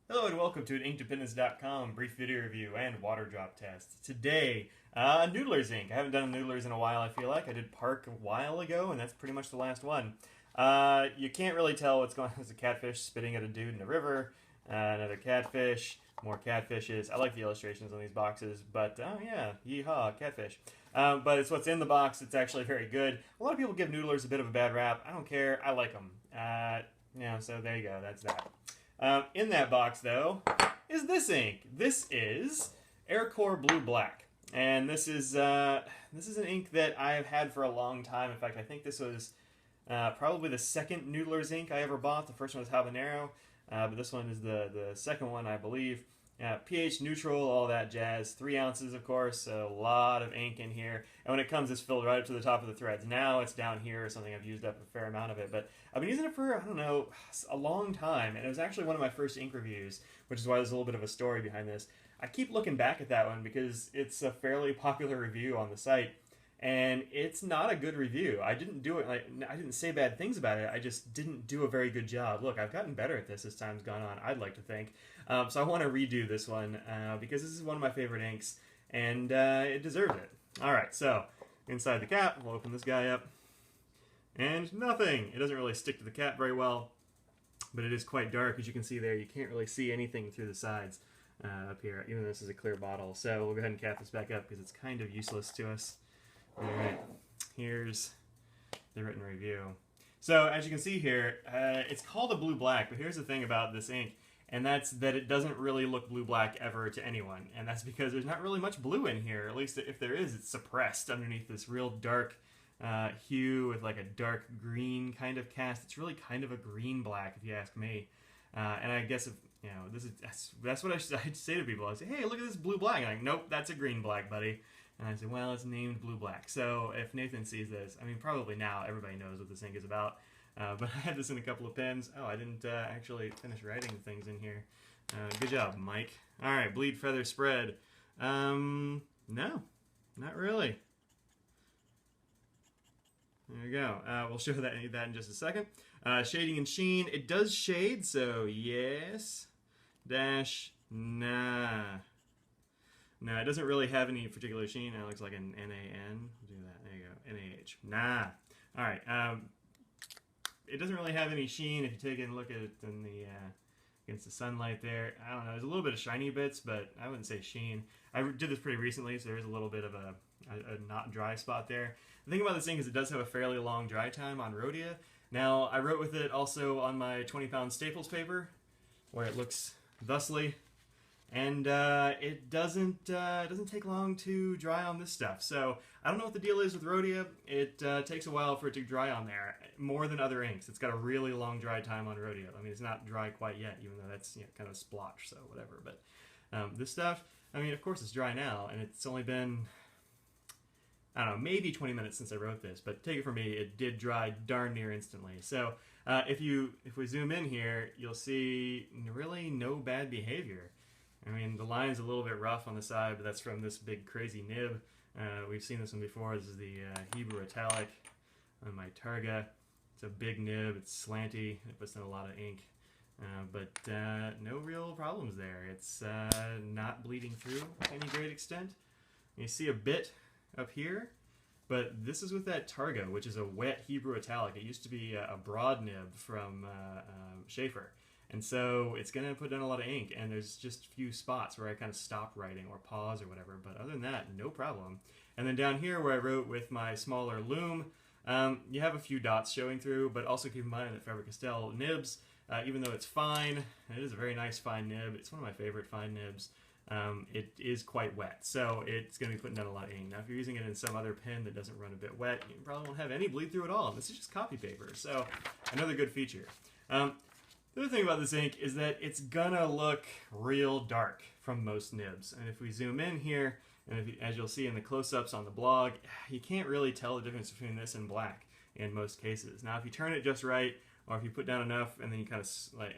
Hello and welcome to an InkDependence.com brief video review and water drop test. Today, Noodler's ink. I haven't done Noodler's in a while, I feel like. I did Park a while ago, and that's pretty much the last one. You can't really tell what's going on. There's a catfish spitting at a dude in a river, another catfish, more catfishes. I like the illustrations on these boxes, but oh yeah, yeehaw, catfish. But it's what's in the box. It's actually very good. A lot of people give Noodlers a bit of a bad rap. I don't care. I like them. So there you go. That's that. In that box, though, is this ink. This is Corp Blue Black, and this is an ink that I have had for a long time. In fact, I think this was probably the second Noodler's ink I ever bought. The first one was Habanero, but this one is the second one, I believe. pH neutral, all that jazz. 3 ounces, of course, so a lot of ink in here. And when it comes, it's filled right up to the top of the threads. Now it's down here or something. I've used up a fair amount of it, but I've been using it for, I don't know, a long time. And it was actually one of my first ink reviews, which is why there's a little bit of a story behind this. I keep looking back at that one because it's a fairly popular review on the site. And it's not a good review. I didn't do it. I didn't say bad things about it. I just didn't do a very good job. Look, I've gotten better at this as time's gone on, I'd like to think. So I want to redo this one because this is one of my favorite inks, and it deserves it. All right, so inside the cap, we'll open this guy up, and nothing. It doesn't really stick to the cap very well, but it is quite dark, as you can see there. You can't really see anything through the sides up here, even though this is a clear bottle. So we'll go ahead and cap this back up because it's kind of useless to us. Alright, here's the written review. So, as you can see here, it's called a blue-black, but here's the thing about this ink, and that's that it doesn't really look blue-black ever to anyone, and that's because there's not really much blue in here. At least if there is, it's suppressed underneath this real dark hue with like a dark green kind of cast. It's really kind of a green-black, if you ask me. And I guess, if, you know, that's what I'd say to people. I'd say, hey, look at this blue-black. And I'm like, nope, that's a green-black, buddy. And I said, well, it's named Blue Black. So if Nathan sees this, I mean, probably now everybody knows what this ink is about. But I had this in a couple of pens. Oh, I didn't actually finish writing things in here. Good job, Mike. All right, bleed, feather, spread. No, not really. There you go. We'll show that in just a second. Shading and sheen. It does shade, so yes. Dash, nah. No, it doesn't really have any particular sheen. It looks like an N-A-N. Do that. There you go. N-A-H. Nah. All right. It doesn't really have any sheen. If you take it and look at it in the against the sunlight there, I don't know. There's a little bit of shiny bits, but I wouldn't say sheen. I did this pretty recently, so there's a little bit of a not dry spot there. The thing about this thing is it does have a fairly long dry time on Rhodia. Now, I wrote with it also on my 20-pound Staples paper, where it looks thusly. And it doesn't take long to dry on this stuff. So I don't know what the deal is with Rhodia. It takes a while for it to dry on there, more than other inks. It's got a really long dry time on Rhodia. I mean, it's not dry quite yet, even though that's, you know, kind of a splotch, so whatever. But this stuff, I mean, of course it's dry now, and it's only been, I don't know, maybe 20 minutes since I wrote this. But take it from me, it did dry darn near instantly. So if we zoom in here, you'll see really no bad behavior. I mean, the line's a little bit rough on the side, but that's from this big crazy nib. We've seen this one before. This is the Hebrew Italic on my Targa. It's a big nib. It's slanty. It puts in a lot of ink. But no real problems there. It's not bleeding through to any great extent. You see a bit up here, but this is with that Targa, which is a wet Hebrew Italic. It used to be a broad nib from Schaefer. And so it's going to put down a lot of ink, and there's just a few spots where I kind of stop writing or pause or whatever, but other than that, no problem. And then down here where I wrote with my smaller loom, you have a few dots showing through, but also keep in mind that Faber-Castell nibs, even though it's fine, it is a very nice fine nib, it's one of my favorite fine nibs, it is quite wet, so it's going to be putting down a lot of ink. Now if you're using it in some other pen that doesn't run a bit wet, you probably won't have any bleed through at all. This is just copy paper, so another good feature. The other thing about this ink is that it's gonna look real dark from most nibs. And if we zoom in here, and as you'll see in the close-ups on the blog, you can't really tell the difference between this and black in most cases. Now, if you turn it just right, or if you put down enough, and then you kind of, like,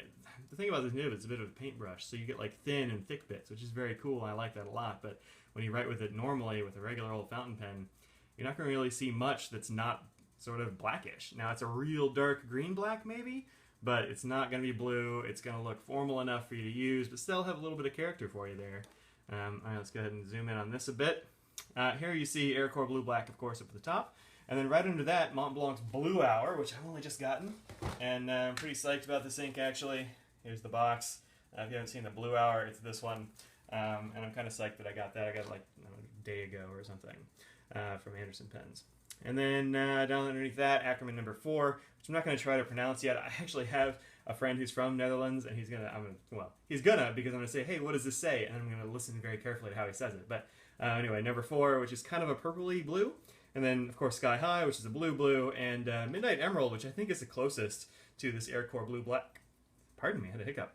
the thing about this nib is it's a bit of a paintbrush, so you get like thin and thick bits, which is very cool, and I like that a lot. But when you write with it normally with a regular old fountain pen, you're not gonna really see much that's not sort of blackish. Now, it's a real dark green-black maybe, but it's not going to be blue. It's going to look formal enough for you to use, but still have a little bit of character for you there. All right, let's go ahead and zoom in on this a bit. Here you see Aircore Blue Black, of course, up at the top. And then right under that, Mont Blanc's Blue Hour, which I've only just gotten. And I'm pretty psyched about this ink, actually. Here's the box. If you haven't seen the Blue Hour, it's this one. And I'm kind of psyched that I got that. I got it like a day ago or something from Anderson Pens. And then down underneath that, Ackerman number 4, which I'm not going to try to pronounce yet. I actually have a friend who's from Netherlands, and he's gonna because I'm gonna say, hey, what does this say? And I'm gonna listen very carefully to how he says it. But anyway, number 4, which is kind of a purpley blue, and then of course Sky High, which is a blue, and Midnight Emerald, which I think is the closest to this Aircore Blue Black. Pardon me, I had a hiccup.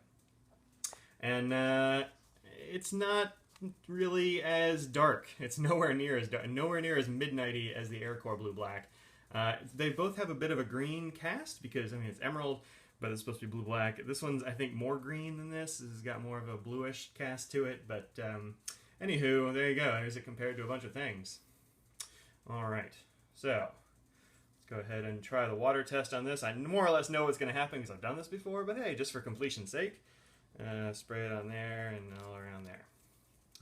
And it's not really as dark. It's nowhere near as dark, nowhere near as midnighty as the Aircore Blue Black. They both have a bit of a green cast because, I mean, it's emerald, but it's supposed to be blue-black. This one's, I think, more green than this. This has got more of a bluish cast to it, but anywho, there you go. Here's it compared to a bunch of things. All right, so let's go ahead and try the water test on this. I more or less know what's going to happen because I've done this before, but hey, just for completion's sake, spray it on there and all around there.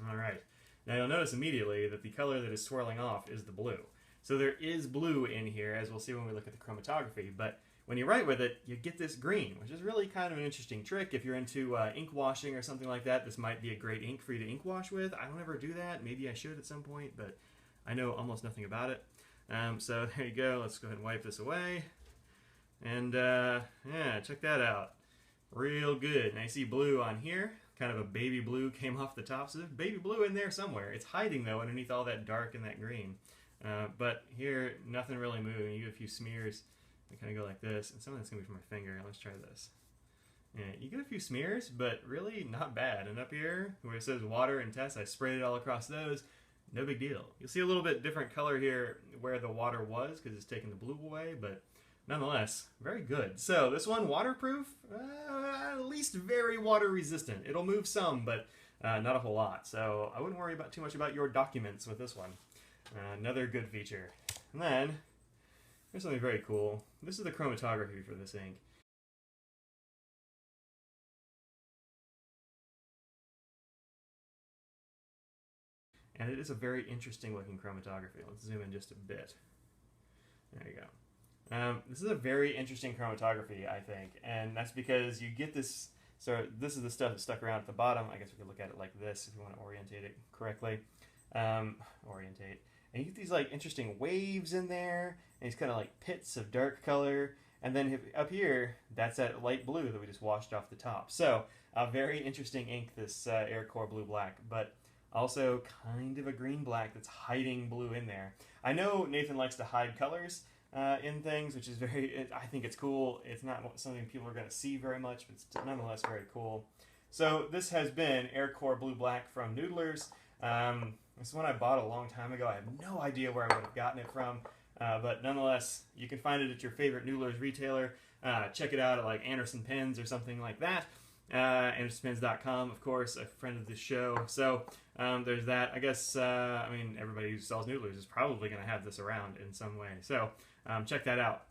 All right, now you'll notice immediately that the color that is swirling off is the blue. So there is blue in here, as we'll see when we look at the chromatography, but when you write with it, you get this green, which is really kind of an interesting trick. If you're into ink washing or something like that, this might be a great ink for you to ink wash with. I don't ever do that. Maybe I should at some point, but I know almost nothing about it. So there you go. Let's go ahead and wipe this away. And yeah, check that out. Real good. Now you see blue on here. Kind of a baby blue came off the top. So there's baby blue in there somewhere. It's hiding, though, underneath all that dark and that green. But here, nothing really moving. You get a few smears. I kind of go like this, and some of that's going to be from my finger. Let's try this. Yeah, you get a few smears, but really not bad. And up here, where it says water and test, I sprayed it all across those. No big deal. You'll see a little bit different color here where the water was, because it's taking the blue away, but nonetheless, very good. So this one, waterproof, at least very water resistant. It'll move some, but not a whole lot. So I wouldn't worry about too much about your documents with this one. Another good feature. And then, here's something very cool. This is the chromatography for this ink. And it is a very interesting looking chromatography. Let's zoom in just a bit. There you go. This is a very interesting chromatography, I think. And that's because you get this, so this is the stuff that's stuck around at the bottom. I guess we could look at it like this if you want to orientate it correctly. Orientate. And you get these like interesting waves in there, and these kind of like pits of dark color. And then up here, that's that light blue that we just washed off the top. So a very interesting ink, this Aircore Blue Black, but also kind of a green-black that's hiding blue in there. I know Nathan likes to hide colors in things, which is I think it's cool. It's not something people are going to see very much, but it's nonetheless very cool. So this has been Aircore Blue Black from Noodlers. This is one I bought a long time ago. I have no idea where I would have gotten it from, but nonetheless, you can find it at your favorite Noodlers retailer. Check it out at like Anderson Pens or something like that. AndersonPens.com, of course, a friend of the show. So there's that. I guess, I mean, everybody who sells Noodlers is probably going to have this around in some way. So check that out.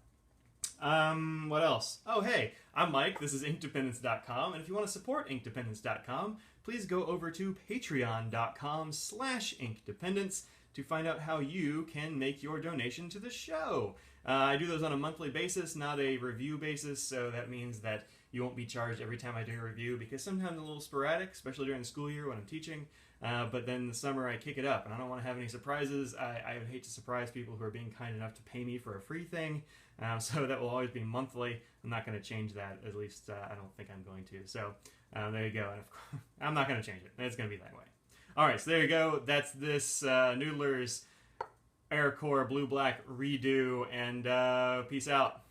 What else? Oh, hey, I'm Mike. This is InkDependence.com. And if you want to support InkDependence.com, please go over to patreon.com/InkDependence to find out how you can make your donation to the show. I do those on a monthly basis, not a review basis, so that means that you won't be charged every time I do a review, because sometimes a little sporadic, especially during the school year when I'm teaching, but then in the summer I kick it up, and I don't want to have any surprises. I would hate to surprise people who are being kind enough to pay me for a free thing, so that will always be monthly. I'm not going to change that, at least I don't think I'm going to. So there you go, and of course, I'm not going to change it. It's going to be that way. Alright, so there you go. That's this Noodler's Aircore Blue Black redo, and peace out.